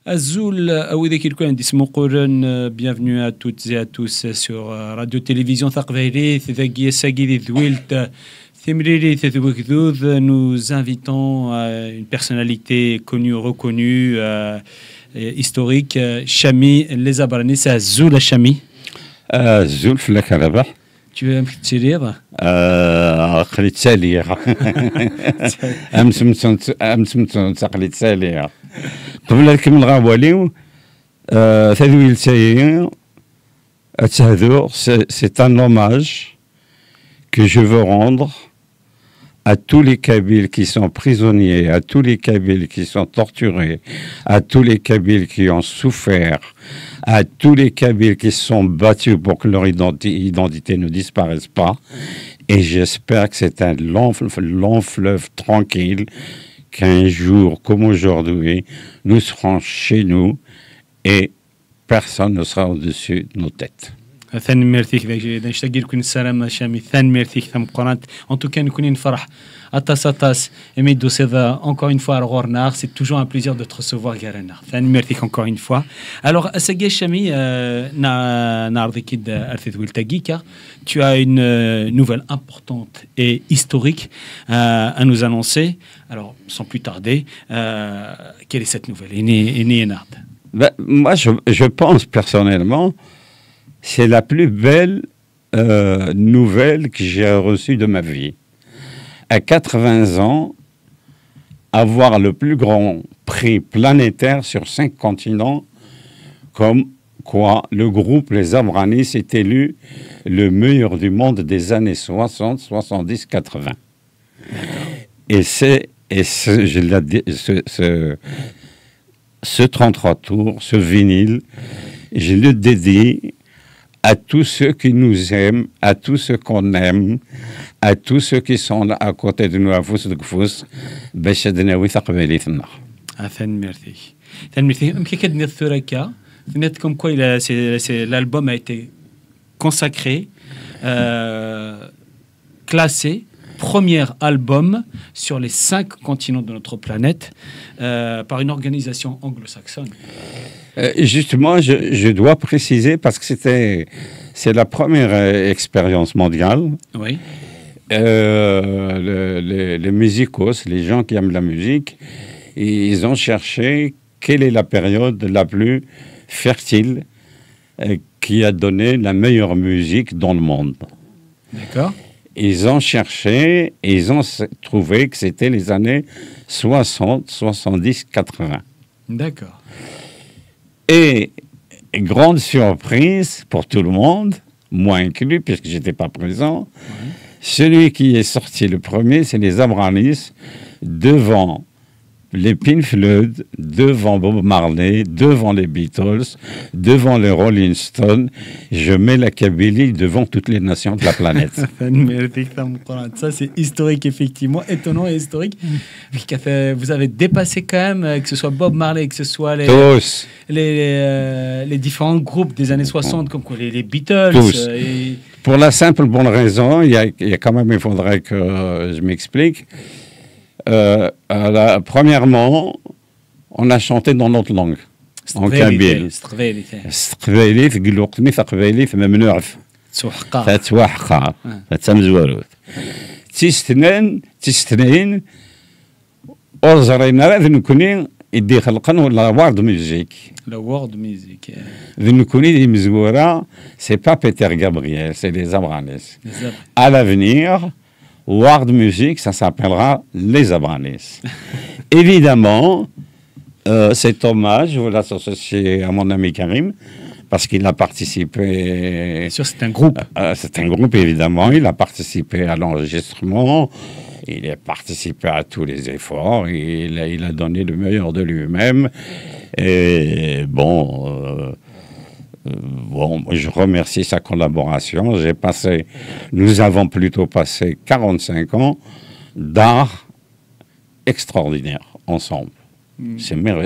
Azul, Aouidek Ilkouan, Dismokouren, bienvenue à toutes et à tous sur Radio-Télévision Thaqbaili, Thidagui Sagui Dhwilt, Thimriri Thidwikdoud. Nous invitons une personnalité connue, reconnue, historique, Chami Les Abranis, c'est Azul Chami. Azul Flakaraba. Tu veux un petit rire قلت سالية أمس قلت سالية قبل نكمل غاوليو تذويل سايين التهذور. C'est un hommage que je veux rendre à tous les Kabyles qui sont prisonniers, à tous les Kabyles qui sont torturés, à tous les Kabyles qui ont souffert, à tous les Kabyles qui se sont battus pour que leur identité ne disparaisse pas. Et j'espère que c'est un long fleuve tranquille, qu'un jour comme aujourd'hui, nous serons chez nous et personne ne sera au-dessus de nos têtes. ثاني ميرتيك نشتاق لكم السلامة شامي ثاني ميرتيك ثم قرانت en tout cas nous connaissons فرح atas atas Emidou Seda encore une fois à Rornar, c'est toujours un plaisir de te recevoir Garana ثاني ميرتيك encore une fois. Alors Asagi Chami نعرضك أرث ويلتاقي car tu as une nouvelle importante et historique à nous annoncer. Alors sans plus tarder, quelle est cette nouvelle? Moi je pense personnellement c'est la plus belle nouvelle que j'ai reçue de ma vie. À 80 ans, avoir le plus grand prix planétaire sur 5 continents, comme quoi le groupe Les Abranis est élu le meilleur du monde des années 60, 70, 80. Et ce 33 tours, ce vinyle, je le dédie à tous ceux qui nous aiment, à tous ceux qu'on aime, à tous ceux qui sont là à côté de nous, à Fous de Kfous, Bachadnaoui Thaqbailithna. Merci. Comme quoi l'album a été consacré, classé, premier album sur les 5 continents de notre planète par une organisation anglo-saxonne. Justement, je dois préciser parce que c'est la première expérience mondiale. Oui. Les musicos, les gens qui aiment la musique, ils ont cherché quelle est la période la plus fertile qui a donné la meilleure musique dans le monde. D'accord. Ils ont cherché et ils ont trouvé que c'était les années 60, 70, 80. D'accord. Et grande surprise pour tout le monde, moi inclus, puisque je n'étais pas présent, celui qui est sorti le premier, c'est les Abranis, devant les Pink Floyd, devant Bob Marley, devant les Beatles, devant les Rolling Stones. Je mets la Kabylie devant toutes les nations de la planète. Ça, c'est historique, effectivement. Étonnant et historique. Vous avez dépassé quand même, que ce soit Bob Marley, que ce soit les différents groupes des années 60, comme les Beatles. Tous. Pour la simple bonne raison, il y a quand même, il faudrait que je m'explique. Premièrement, on a chanté dans notre langue, en kabyle. يدي خلقن ولا وورد ميوزيك لا وورد ميوزيك ذن كوني دي مزورا سي با بيتر غابرييل سي لي Abranis. À l'avenir, World Music, ça s'appellera les Abranis. Évidemment, cet hommage, je veux l'associer à mon ami Karim, parce qu'il a participé... Bien sûr, c'est un groupe. C'est un groupe, évidemment. Il a participé à l'enregistrement. Il a participé à tous les efforts. Il a donné le meilleur de lui-même. Et bon, je remercie sa collaboration. Nous avons plutôt passé 45 ans d'art extraordinaire ensemble.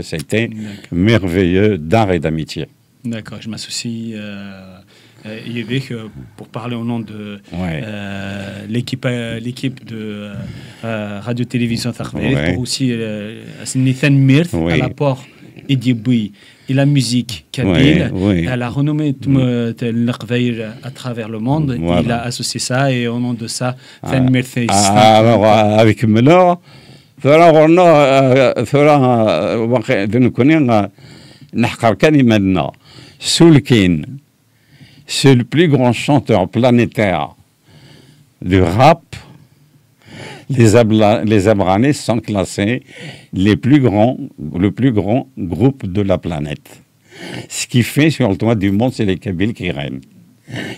C'était merveilleux d'art et d'amitié. D'accord, je m'associe pour parler au nom de l'équipe de Radio-Télévision Thaqbaili, pour aussi à l'apport Ediboui et la musique kabyle. Oui. Elle a renommé l'Aqveil à travers le monde. Voilà. Il a associé ça et au nom de ça, alors avec Melor, Soulkin, c'est le plus grand chanteur planétaire du rap. Les Abranais sont classés le plus grand groupe de la planète. Ce qui fait sur le toit du monde, c'est les Kabyles qui règnent.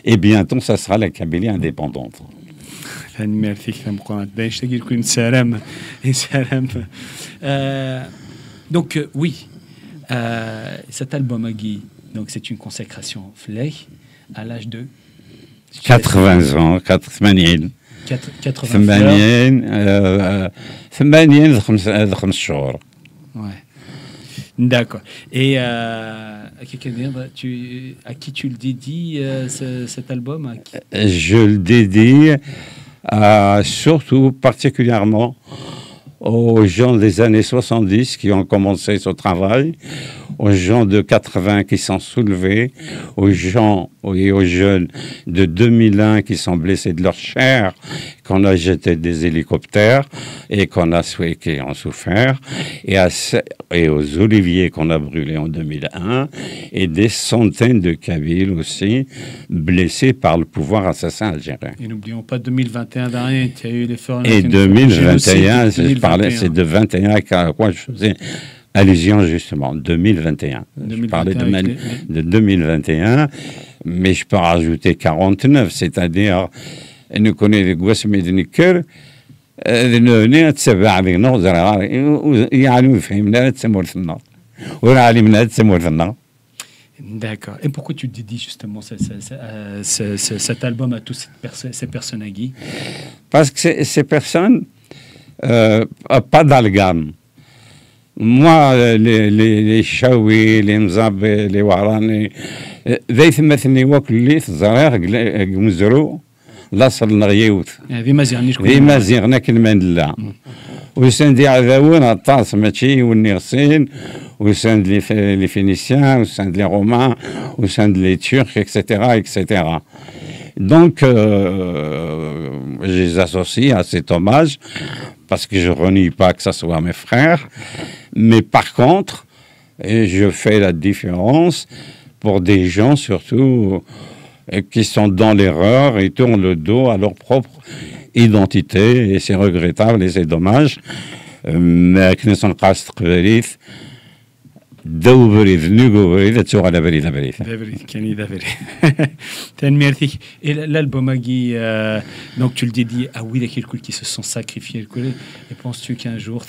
Et bientôt, ça sera la Kabylie indépendante. Donc, oui, cet album Agui, donc c'est une consécration flèche à l'âge de 80 ans, 80 jours. Ouais. D'accord. Et à qui tu le dédies cet album Je le dédie surtout particulièrement aux gens des années 70 qui ont commencé ce travail, aux gens de 80 qui sont soulevés, aux gens et aux jeunes de 2001 qui sont blessés de leur chair, qu'on a jeté des hélicoptères et qui ont souffert, et aux oliviers qu'on a brûlés en 2001, et des centaines de Kabyles aussi blessés par le pouvoir assassin algérien. Et n'oublions pas 2021 dernier, il y a eu les forts. Et 2021, c'est de 21 à quoi je faisais allusion justement, 2021. Je parlais de 2021, mais je peux rajouter 49, c'est-à-dire, nous connaissons les Gouasmi de Nicker, D'accord. Et pourquoi tu dédies justement cet album à toutes ces personnes à Guy? Parce que ces personnes, pas d'amalgame. Moi, les Chaoui, les Mzabé, les Warani, ذي ثمثني وكل الزرار مزرو لاصل النغيوت ذي زيغنا كلمة لا ويساندي عذاون الطاس ماشي والنغسين ويساند لي فينيسيان ويساند لي رومان ويساند لي تشورك etc. Donc, je les associe à cet hommage parce que je ne renie pas que ce soit mes frères. Mais par contre, je fais la différence pour des gens surtout qui sont dans l'erreur et tournent le dos à leur propre identité. Et c'est regrettable et c'est dommage. Mais qui ne sont pas stressés. Et l'album Agui, donc tu le dédies à oui quelqu'un qui se sont sacrifiés. Et penses-tu qu'un jour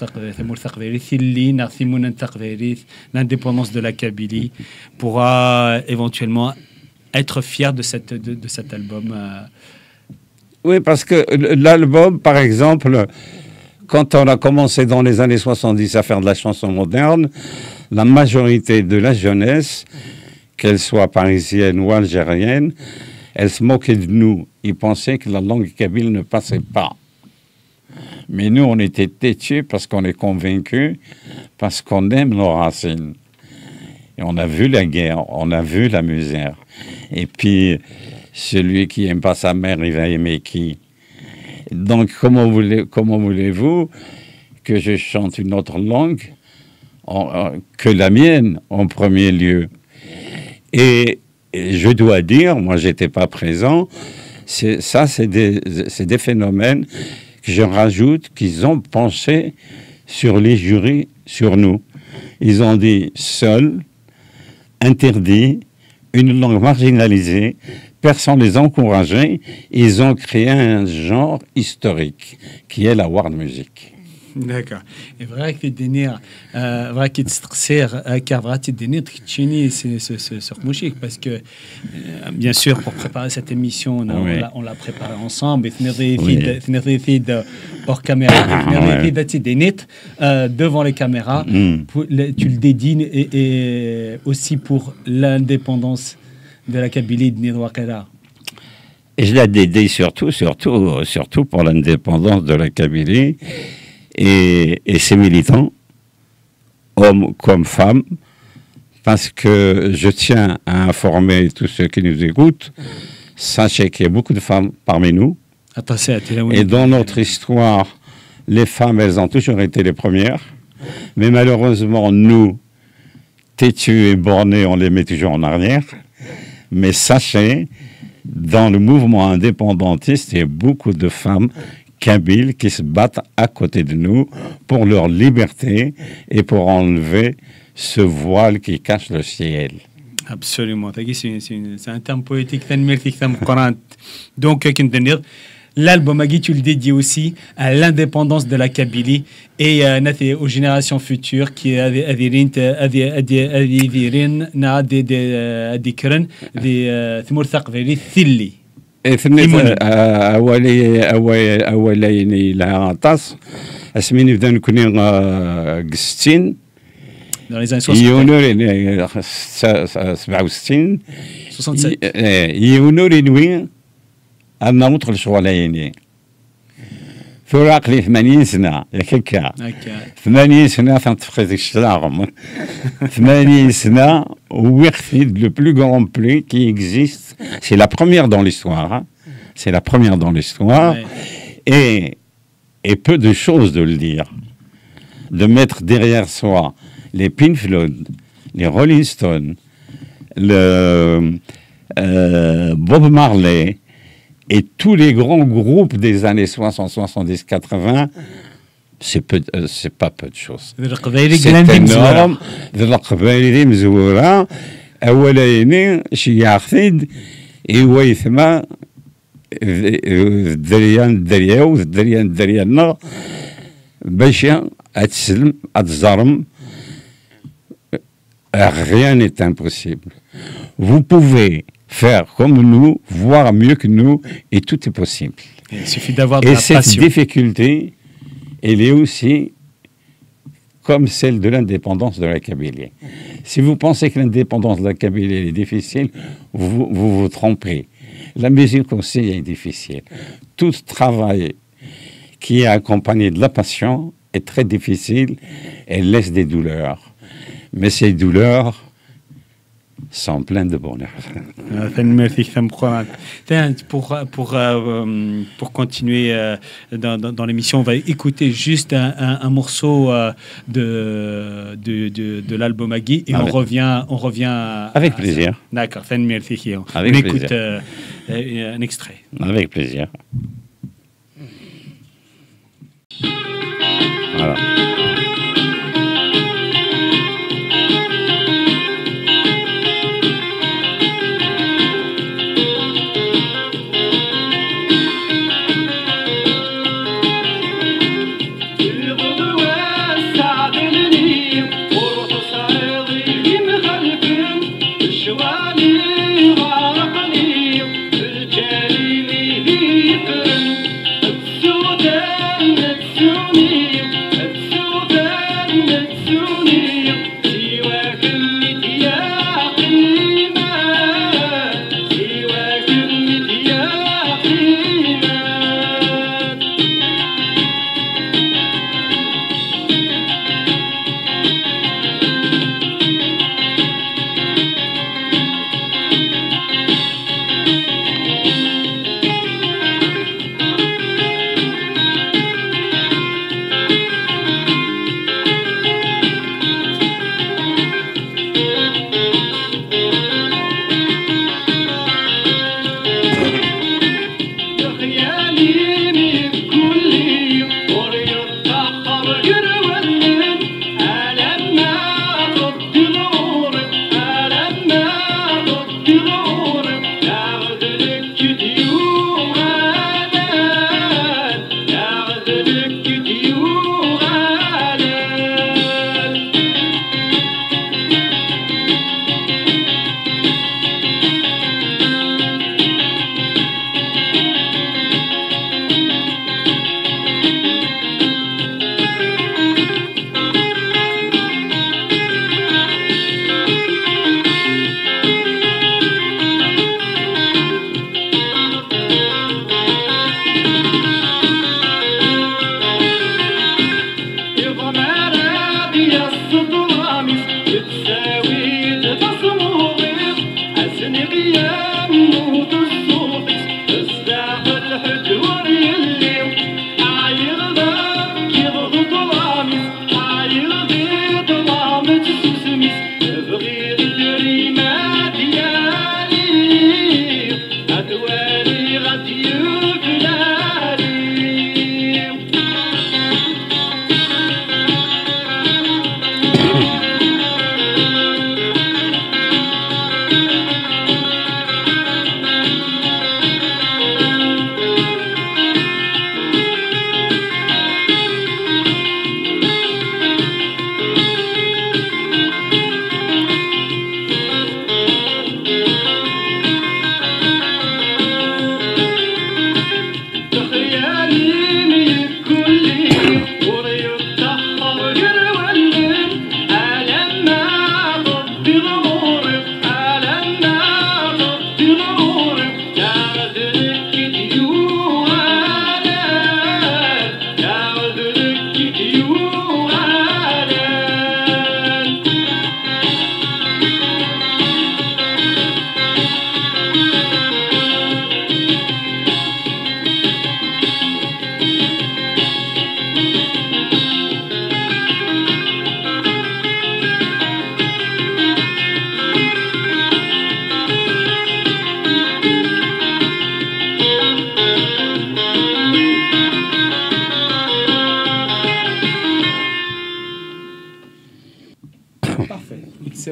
l'indépendance de la Kabylie pourra éventuellement être fier de cet album? Oui, parce que l'album, par exemple, quand on a commencé dans les années 70 à faire de la chanson moderne, la majorité de la jeunesse, qu'elle soit parisienne ou algérienne, elle se moquait de nous. Ils pensaient que la langue kabyle ne passait pas. Mais nous, on était têtus parce qu'on est convaincus, parce qu'on aime nos racines. Et on a vu la guerre, on a vu la misère. Et puis, celui qui n'aime pas sa mère, il va aimer qui? Donc, comment voulez-vous que je chante une autre langue que la mienne en premier lieu? Et je dois dire, moi j'étais pas présent, c'est des phénomènes que je rajoute qu'ils ont pensé sur les jurys, sur nous. Ils ont dit seul, interdit, une langue marginalisée, personne les encourageait, ils ont créé un genre historique qui est la world music. D'accord. Et vrai que Denir, vrai qu'il car vrai que Denir Tchini sur Mouchik parce que bien sûr pour préparer cette émission on l'a préparé ensemble. Et hors caméra, devant les caméras, tu le dédines et aussi pour l'indépendance de la Kabylie de Nidwakara. Et je la dédie surtout pour l'indépendance de la Kabylie. Et ces militants, hommes comme femmes, parce que je tiens à informer tous ceux qui nous écoutent. Sachez qu'il y a beaucoup de femmes parmi nous. Et dans notre histoire, les femmes, elles ont toujours été les premières. Mais malheureusement, nous, têtus et bornés, on les met toujours en arrière. Mais sachez, dans le mouvement indépendantiste, il y a beaucoup de femmes kabyles qui se battent à côté de nous pour leur liberté et pour enlever ce voile qui cache le ciel. Absolument. C'est un terme poétique. Donc, l'album, tu le dédies aussi à l'indépendance de la Kabylie et aux générations futures qui adhérent dans les années 67. أنا ندخل شغلاني فراق لي 80 سنة ياك 80 سنة تنتفقد الشلاغم 80 سنة ويخفيد le plus grand prix qui existe. C'est la première dans l'histoire. Hein. C'est la première dans l'histoire. Ouais. Et peu de choses de le dire. De mettre derrière soi les Pink Floyd, les Rolling Stones, le Bob Marley, et tous les grands groupes des années 60, 70, 80, c'est pas peu de choses. C'est énorme. القبائل مزورة أولين شي ياخذ يويثما الدريان باش أتسلم أتزرم. Rien n'est impossible. Vous pouvez faire comme nous, voir mieux que nous, et tout est possible. Il suffit d'avoir de la passion. Et cette difficulté, elle est aussi comme celle de l'indépendance de la Kabylie. Si vous pensez que l'indépendance de la Kabylie est difficile, vous vous trompez. La musique aussi est difficile. Tout travail qui est accompagné de la passion est très difficile et laisse des douleurs. Mais ces douleurs sont pleines de bonheur. Pour continuer dans l'émission, on va écouter juste un morceau de l'album Agui et on revient avec plaisir. D'accord. On écoute un extrait. Avec plaisir. Voilà.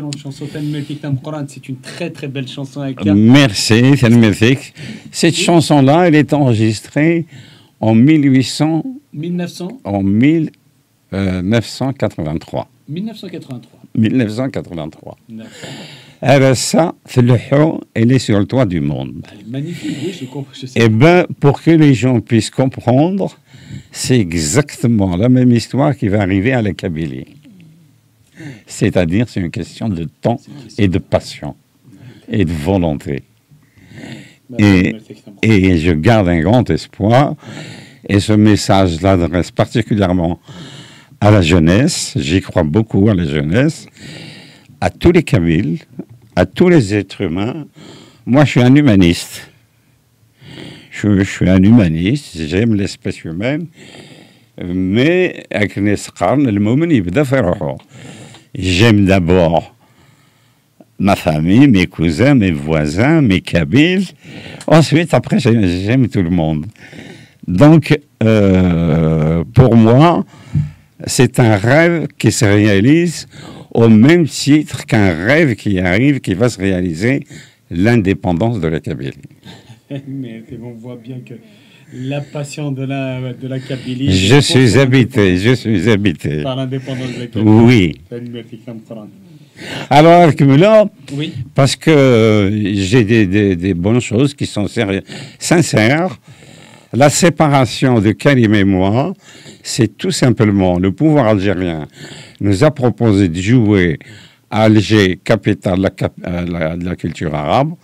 excellente chanson. C'est une très très belle chanson avec Merci, merci. Cette chanson-là, elle est enregistrée en 1900. 1900 En 1983. 1983. 1983. D'accord. Alors ça, elle est sur le toit du monde. Elle est magnifique, oui, je sais. Eh bien, pour que les gens puissent comprendre, c'est exactement la même histoire qui va arriver à la Kabylie. C'est-à-dire, c'est une question de temps et de passion et de volonté. Et je garde un grand espoir. Et ce message l'adresse particulièrement à la jeunesse. J'y crois beaucoup à la jeunesse, à tous les Kabyles, à tous les êtres humains. Moi, je suis un humaniste. Je suis un humaniste, j'aime l'espèce humaine, mais avec le moment j'aime d'abord ma famille, mes cousins, mes voisins, mes Kabyles. Ensuite, après, j'aime tout le monde. Donc, pour moi, c'est un rêve qui se réalise au même titre qu'un rêve qui arrive, qui va se réaliser, l'indépendance de la Kabylie. Mais on voit bien que la passion de la Kabylie... Je suis habité. Par l'indépendance de la Kabylie. Oui. Alors, là, oui. Parce que j'ai des bonnes choses qui sont sincères. La séparation de Karim et moi, c'est tout simplement le pouvoir algérien nous a proposé de jouer à Alger, capitale de la culture arabe.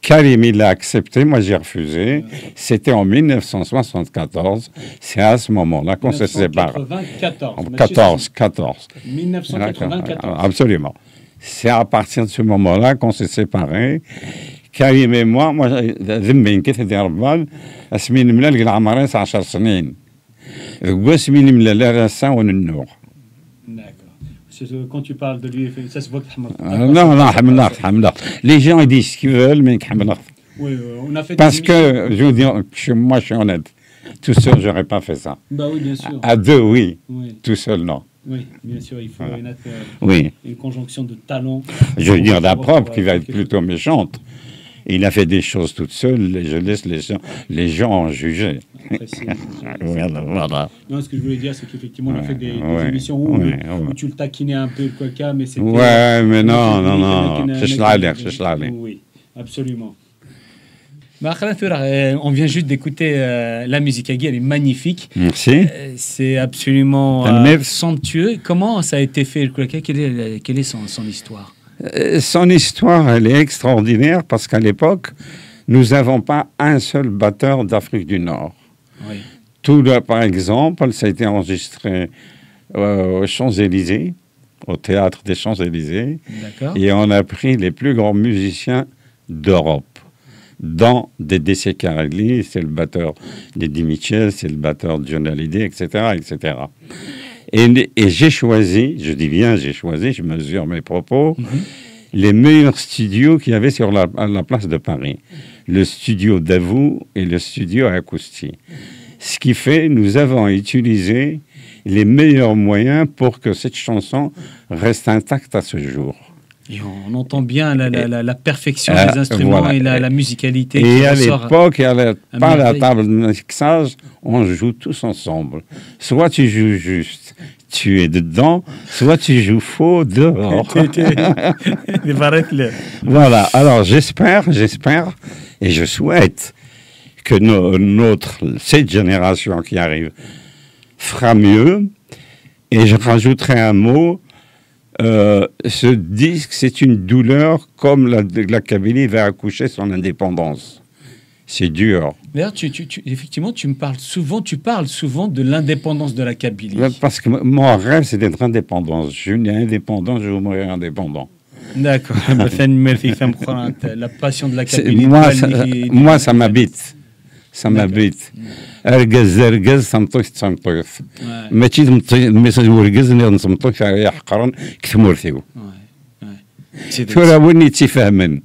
Karim, il l'a accepté, moi j'ai refusé. C'était en 1974. C'est à ce moment-là qu'on se sépare. 14. 1994. Absolument. C'est à partir de ce moment-là qu'on s'est séparés. Karim et moi ذمين كيف دير ربال اسمين ملال قل عمرين 10 سنين واسمين ملال راسا وننور. D'accord. Quand tu parles de lui, ça se voit que non, Hamla. Les gens ils disent ce qu'ils veulent, mais Hamla. Oui, on a fait. Parce que je veux dire, moi je suis honnête. Tout seul, j'aurais pas fait ça. Bah oui, bien sûr. À deux, oui. Tout seul, non. Oui, bien sûr, il faut une conjonction de talents. Je veux dire, la preuve qui va être plutôt méchante. Il a fait des choses toute seule, et je laisse les gens en juger. Voilà. Non, ce que je voulais dire, c'est qu'effectivement, on a fait des émissions où tu le taquinais un peu, quoi, mais c'était... Ouais, mais non. Oui, absolument. On vient juste d'écouter la musique Agui, elle est magnifique. Merci. C'est absolument somptueux. Comment ça a été fait, quelle est son histoire? Son histoire, elle est extraordinaire parce qu'à l'époque, nous n'avons pas un seul batteur d'Afrique du Nord. Oui. Par exemple, ça a été enregistré aux Champs-Élysées, au théâtre des Champs-Élysées. D'accord. Et on a pris les plus grands musiciens d'Europe. Dans des Carelli, c'est le batteur d'Eddie Mitchell, c'est le batteur de John Hallyday, etc., etc. Et j'ai choisi, je dis bien j'ai choisi, je mesure mes propos, les meilleurs studios qu'il y avait sur la place de Paris. Le studio Davout et le studio Acousti. Ce qui fait, nous avons utilisé les meilleurs moyens pour que cette chanson reste intacte à ce jour. Et on entend bien la perfection des instruments et la musicalité. Et à l'époque, pas la table de mixage, on joue tous ensemble. Soit tu joues juste, tu es dedans, soit tu joues faux dehors. Voilà, alors j'espère, et je souhaite que cette génération qui arrive fera mieux. Et je rajouterai un mot. Ce disque, c'est une douleur comme la Kabylie va accoucher son indépendance. C'est dur. D'ailleurs, effectivement, tu parles souvent de l'indépendance de la Kabylie. Parce que mon rêve, c'est d'être indépendant. Je suis indépendant, je vais mourir indépendant. D'accord. La passion de la Kabylie. Moi, ça m'habite. Ça m'habite. أرجز سمطوث ما تشيد الميساج ورجز اللي نسمطوث على حقرا كثمورثيو فورا وني تفهمن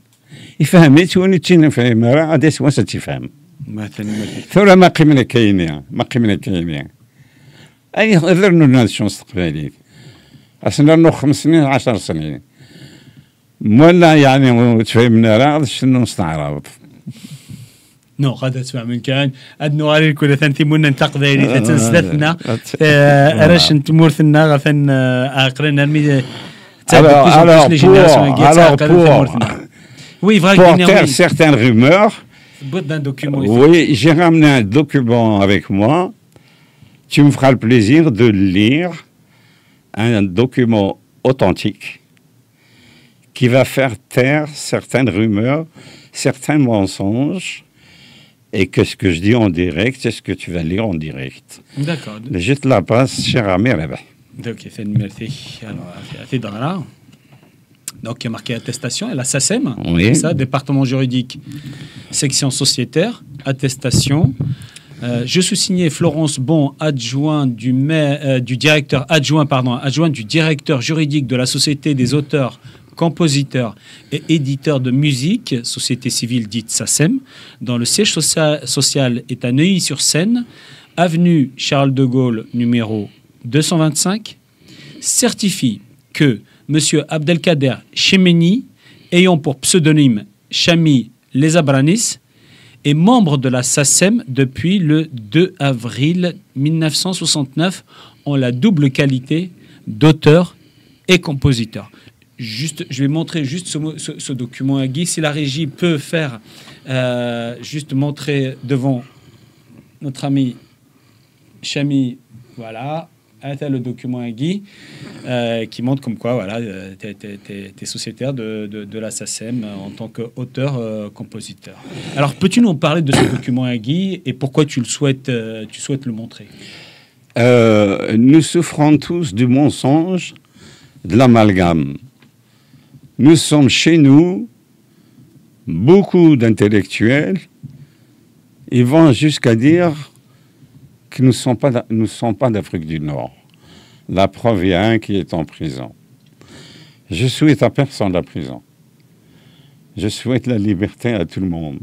يفهمني توني تشين فهم راه غادي سوا تفهم فورا ما قيمنا كاينين اي غير نو شونس تقبالي اسنا نو 5 سنين 10 سنين moi là يعني تفهمنا راه شنو نستعرض. نو غادا تسمع من كان ادنو غاري كل ثانتي منا نتقد لي تنسلثنا راش نتمورثنا غفن اقرنا نرمي oui, pour taire certaines rumeurs, oui, j'ai ramené un document avec moi. Tu me feras le plaisir de lire un document authentique qui va faire taire certaines rumeurs, certains mensonges, et que ce que je dis en direct, c'est ce que tu vas lire en direct. D'accord. Je te la passe, cher ami Rabah. Ok, merci. Alors, donc, il y a marqué attestation, et la SACEM, oui. C'est ça, département juridique, section sociétaire, attestation. Je suis signé Florence Bon, adjoint du directeur, adjoint du directeur juridique de la Société des auteurs, compositeurs et éditeurs de musique, société civile dite SACEM, dont le siège social est à Neuilly-sur-Seine, avenue Charles de Gaulle, numéro 225, certifie que M. Abdelkader Chemeni, ayant pour pseudonyme Chami Les Abranis, est membre de la SACEM depuis le 2 avril 1969 en la double qualité d'auteur et compositeur. Juste, je vais montrer juste ce document à Guy. Si la régie peut faire, juste montrer devant notre ami Chami, voilà. C'est le document à Guy qui montre comme quoi voilà, tu es sociétaire de la SACEM en tant qu'auteur-compositeur. Alors, peux-tu nous parler de ce document à Guy et pourquoi tu souhaites le montrer? Nous souffrons tous du mensonge, de l'amalgame. Nous sommes chez nous, beaucoup d'intellectuels, ils vont jusqu'à dire que nous ne sommes pas d'Afrique du Nord. La preuve, il y a un qui est en prison. Je souhaite à personne la prison. Je souhaite la liberté à tout le monde.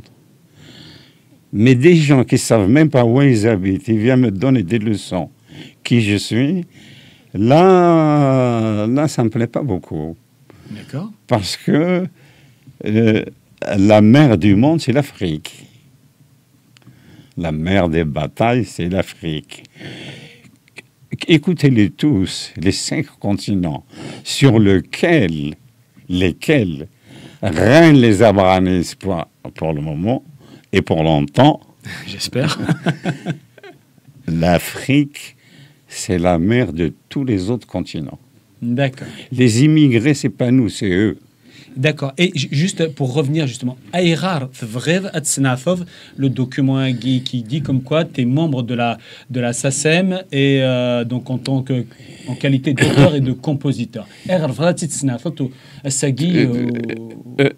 Mais des gens qui ne savent même pas où ils habitent, ils viennent me donner des leçons. Qui je suis, là ça ne me plaît pas beaucoup. D'accord. Parce que la mère du monde, c'est l'Afrique. La mère des batailles, c'est l'Afrique. Écoutez-les tous, les 5 continents sur lesquels règnent les Abranis pour le moment et pour longtemps. J'espère. L'Afrique, c'est la mère de tous les autres continents. D'accord. Les immigrés, c'est pas nous, c'est eux. D'accord. Et juste pour revenir justement, Aïrar Tvrev Atsnafov, le document qui dit comme quoi tu es membre de la SACEM et donc en qualité d'auteur et de compositeur.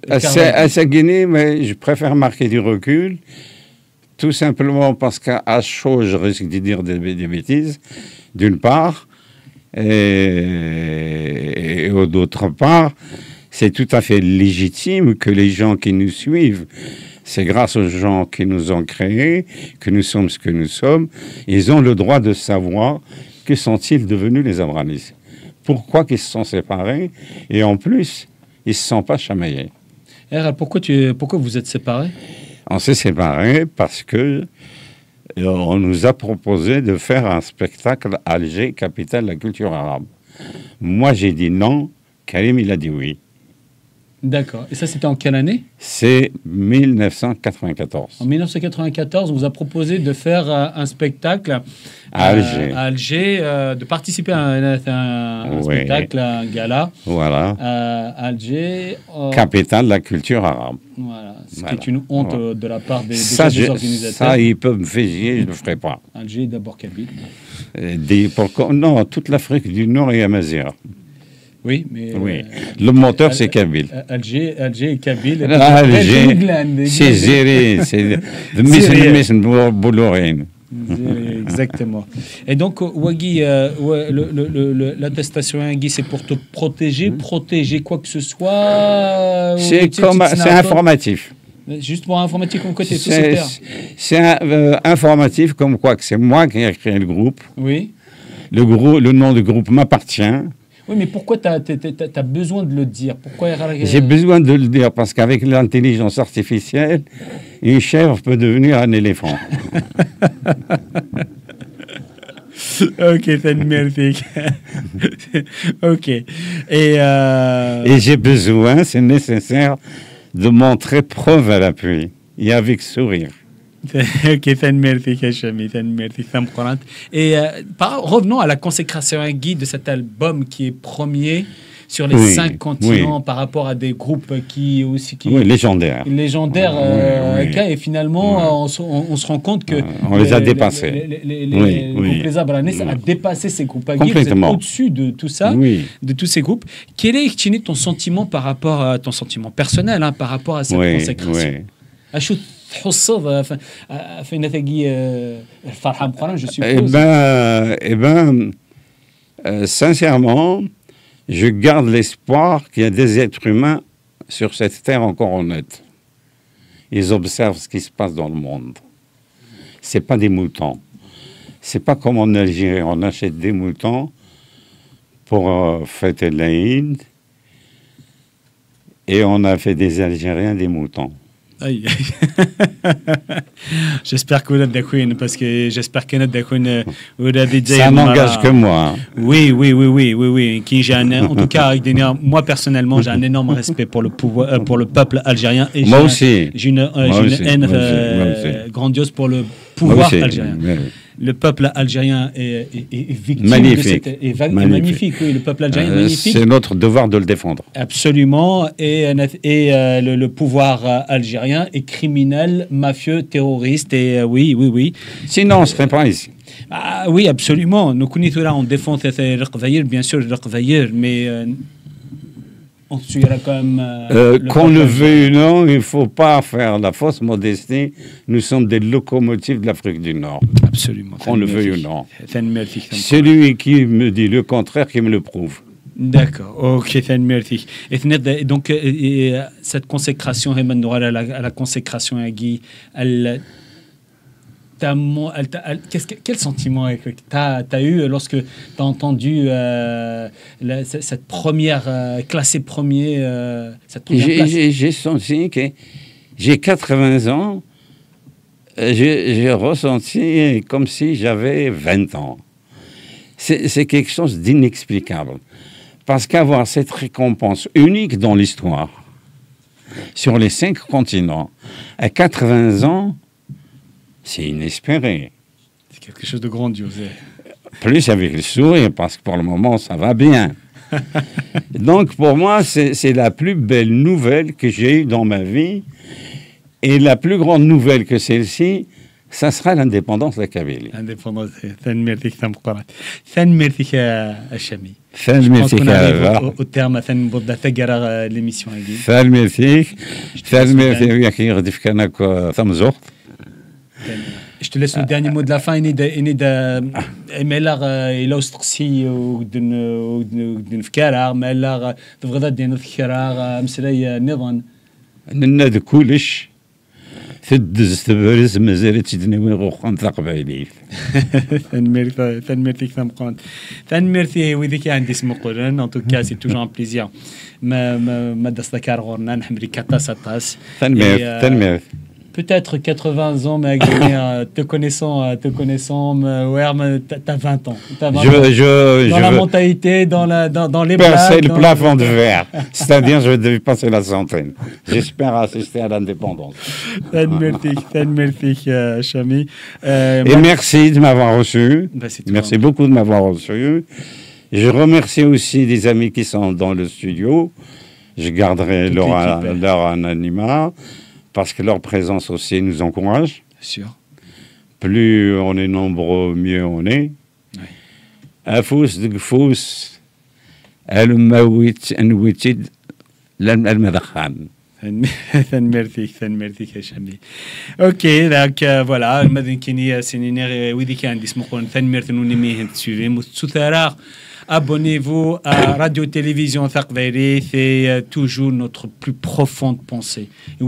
Assagini, mais je préfère marquer du recul, tout simplement parce qu'à chaud, je risque de dire des bêtises, d'une part, et d'autre part, c'est tout à fait légitime que les gens qui nous suivent, c'est grâce aux gens qui nous ont créés, que nous sommes ce que nous sommes, ils ont le droit de savoir que sont-ils devenus les Abranis. Pourquoi qu'ils se sont séparés et en plus, ils ne se sont pas chamaillés. Pourquoi vous êtes séparés? On s'est séparés parce que on nous a proposé de faire un spectacle à Alger, capitale de la culture arabe. Moi, j'ai dit non, Karim, il a dit oui. D'accord. Et ça, c'était en quelle année? C'est 1994. En 1994, on vous a proposé de faire un spectacle à Alger, de participer à un spectacle, à un gala. Voilà. À Alger. Capitale de la culture arabe. Voilà. Ce qui est une honte de la part des organisateurs. Ça, ils peuvent me faire chier, je ne le ferai pas. Alger, d'abord Kabyle. Non, toute l'Afrique du Nord et Amazigh. Oui, mais... Oui. Le moteur, c'est Kabyle. Alger et Kabyle. Alger, c'est Zéré, c'est Boulourine. Exactement. Et donc, Wagui, l'attestation Wagui, c'est pour te protéger quoi que ce soit. C'est informatif. Juste pour informatif comme côté sociétaire. C'est informatif comme quoi que c'est moi qui ai créé le groupe. Oui. Le nom du groupe m'appartient. Oui, mais pourquoi tu as besoin de le dire? Pourquoi J'ai besoin de le dire parce qu'avec l'intelligence artificielle, une chèvre peut devenir un éléphant. Ok, merci. Ok. Et j'ai besoin, c'est nécessaire, de montrer preuve à l'appui et avec sourire. Ok, merci, Hachami, merci, Sam Courant. Et revenons à la consécration à Guy de cet album qui est premier sur les 5 continents par rapport à des groupes qui aussi légendaires. Et finalement, on se rend compte que on les a dépassés. Les groupes Les Abranés a dépassé ces groupes. Complètement. Au-dessus de tout ça, de tous ces groupes. Quel est ton sentiment par rapport à ton sentiment personnel, par rapport à cette consécration? تحصد فين تلاقي الفرحه مقارنه je suppose. Sincèrement, je garde l'espoir qu'il y a des êtres humains sur cette terre encore honnêtes. Ils observent ce qui se passe dans le monde. C'est pas des moutons. C'est pas comme en Algérie, on achète des moutons pour fêter l'Aïd et on a fait des Algériens des moutons. Aïe. J'espère que vous êtes d'accord parce que j'espère que vous êtes ça n'engage que moi. Oui. En tout cas, moi personnellement, j'ai un énorme respect pour le peuple algérien. Et moi aussi. J'ai une haine grandiose pour le pouvoir algérien. Le peuple algérien est victime magnifique. de cette... magnifique, oui. Le peuple algérien est magnifique. C'est notre devoir de le défendre. Absolument. Et le pouvoir algérien est criminel, mafieux, terroriste. Et oui. Sinon, on ne serait pas ici. Ah, oui, absolument. Nous connaissons là, on défend bien sûr, mais... on tuera quand même... qu'on le veuille ou non, il ne faut pas faire la fausse modestie. Nous sommes des locomotives de l'Afrique du Nord. Absolument. Qu'on le veuille ou non. Celui qui me dit le contraire, qui me le prouve. D'accord. Ok, merci. Et donc, cette consécration, à la consécration à Guy, quel sentiment t'as eu lorsque t'as entendu cette première classée premier cette première place? J'ai senti que j'ai 80 ans, j'ai ressenti comme si j'avais 20 ans. C'est quelque chose d'inexplicable. Parce qu'avoir cette récompense unique dans l'histoire, sur les 5 continents, à 80 ans, c'est inespéré. C'est quelque chose de grandiose. Plus avec le sourire, parce que pour le moment, ça va bien. Donc, pour moi, c'est la plus belle nouvelle que j'ai eue dans ma vie. Et la plus grande nouvelle que celle-ci, ça sera l'indépendance de la Kabylie. L'indépendance, au terme de l'émission. Je te laisse le dernier mot de la fin. Il a aussi d'une فكرة مالغ تبغى دين فكرة مسلاي نظام نناد كلش تدز تبرز مازال تدني غوخان ثقبايلي ثانميرتي ثمقون ثانميرتي وذيك عندي اسم قولن ان توكا سي توجور ان بليزير ما دستكار غورنا نحمري كاتاساتاس ثانميرت peut-être 80 ans, mais te connaissant, t'as 20 ans. Dans la mentalité, dans les percer le plafond de verre. C'est-à-dire, je vais passer la centaine. J'espère assister à l'indépendance. Merci, Chami. Et merci de m'avoir reçu. Merci beaucoup de m'avoir reçu. Je remercie aussi des amis qui sont dans le studio. Je garderai leur anonymat. Parce que leur présence aussi nous encourage. Sûr. Plus on est nombreux, mieux on est. أفوس دقفوس الموت انوتد المدخان. ثنمرتي كشمي. اوكي داك فوالا المدن كيني سينينير ويدي كان دي سمقون ثنمرت نونيمي تسوفي مستثارا. Abonnez-vous à Radio-Télévision Thaqbaili, c'est toujours notre plus profonde pensée. Et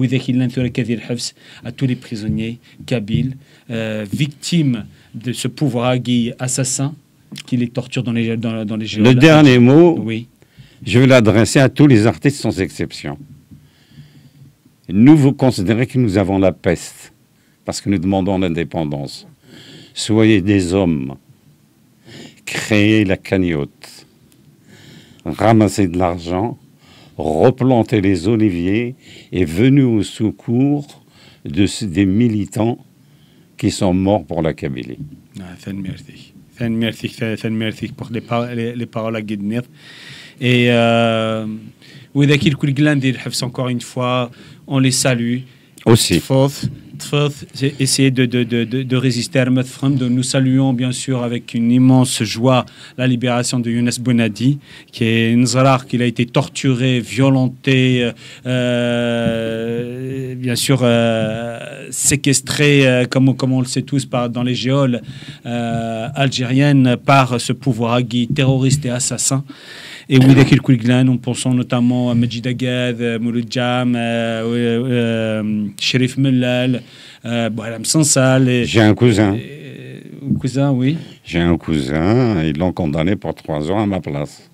à tous les prisonniers kabyles, victimes de ce pouvoir assassin, qui les torturent dans les géoles. Le dernier mot, Oui. je vais l'adresser à tous les artistes sans exception. Nous, vous considérez que nous avons la peste parce que nous demandons l'indépendance. Soyez des hommes. Créez la cagnotte. Ramassez de l'argent. Replantez les oliviers et venez au secours des militants qui sont morts pour la Kabylie. Merci. Merci pour les paroles à Guédnir. Et وإذا كي الكل قلنا ندير الحفظ encore une fois, on les salue. Aussi. Essayer de résister à Ahmed. Nous saluons bien sûr avec une immense joie la libération de Younes Bounadi, qui est Nzrar, qui a été torturé, violenté, bien sûr séquestré, comme on le sait tous, dans les géoles algériennes par ce pouvoir agui terroriste et assassin. Et oui, nous pensons notamment à Majid Agad, Mouloud Jam, Sherif Mellal, Bouhalam Sansal. J'ai un cousin. Cousin, oui. J'ai un cousin, ils l'ont condamné pour 3 ans à ma place.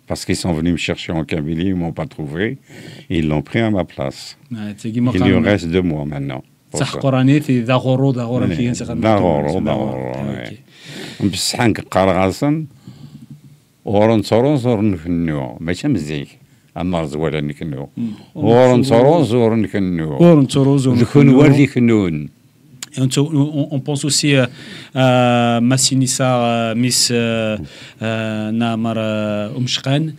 Parce qu'ils sont venus me chercher en Kabylie, ils ne m'ont pas trouvé. Ils l'ont pris à ma place. Il lui reste 2 mois maintenant. صح قراني في ذا غورو فيه ذا غورو بصح قرغاصن ورنصروز ورنكنو ماشي مزيك اما زوالا نكنو ورنصروز ورنكنو نكون وردي كنون. On pense aussi à Massinissa Miss Namar Umshkan.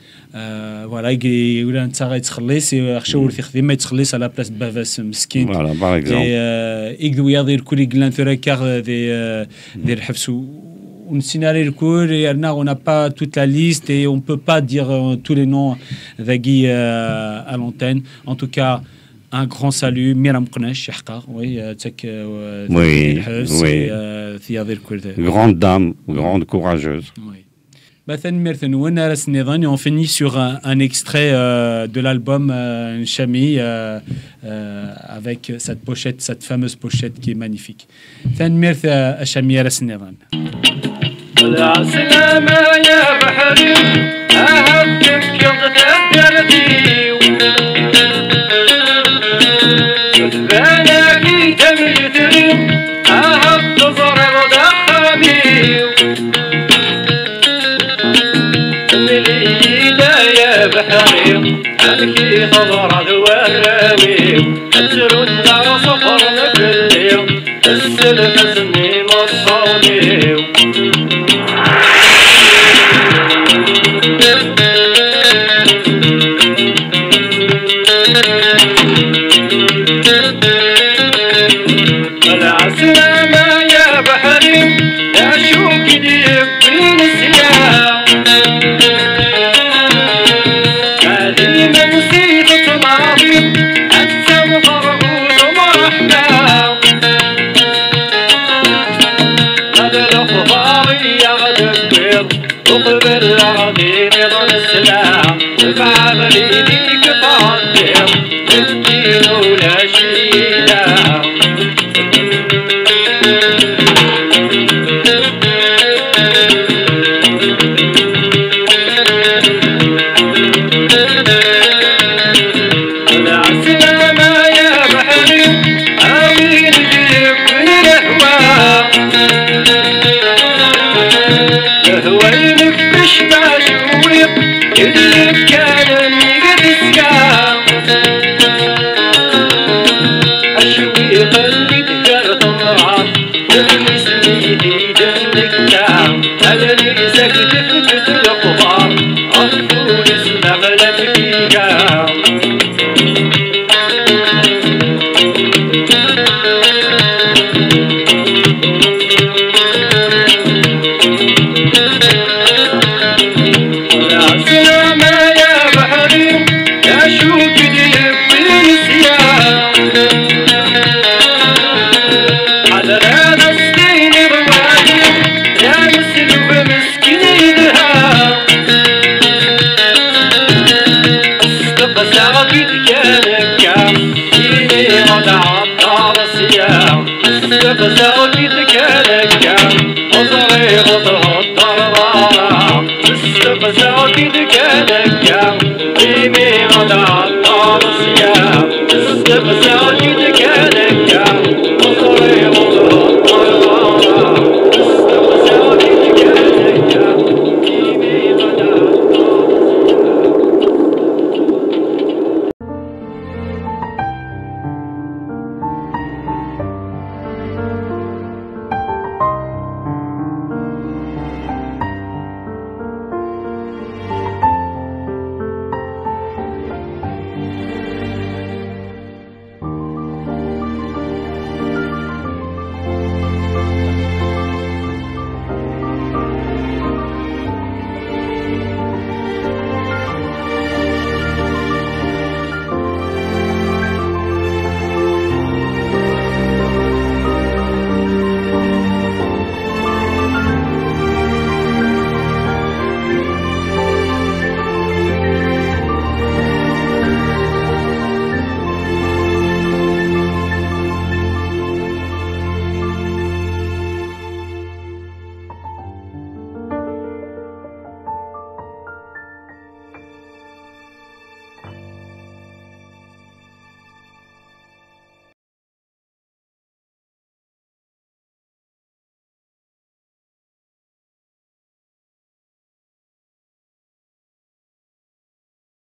Voilà, il a un tsara يتخلص خشور في خدمه يتخلص على بلاصه بافاس مسكين. Voilà, par exemple. يقدروا يضير كل يقلان ثراكار ديال الحبس. On signale le cours et on n'a pas toute la liste et on ne peut pas dire tous les noms d'Agui à l'antenne. En tout cas, un grand salut. Miram Kounesh, oui, grande dame, grande courageuse. Oui. Et on finit sur un extrait de l'album Chami avec cette pochette, cette fameuse pochette qui est magnifique. يا سلامة يا بحري أهبتك قد تبدرتي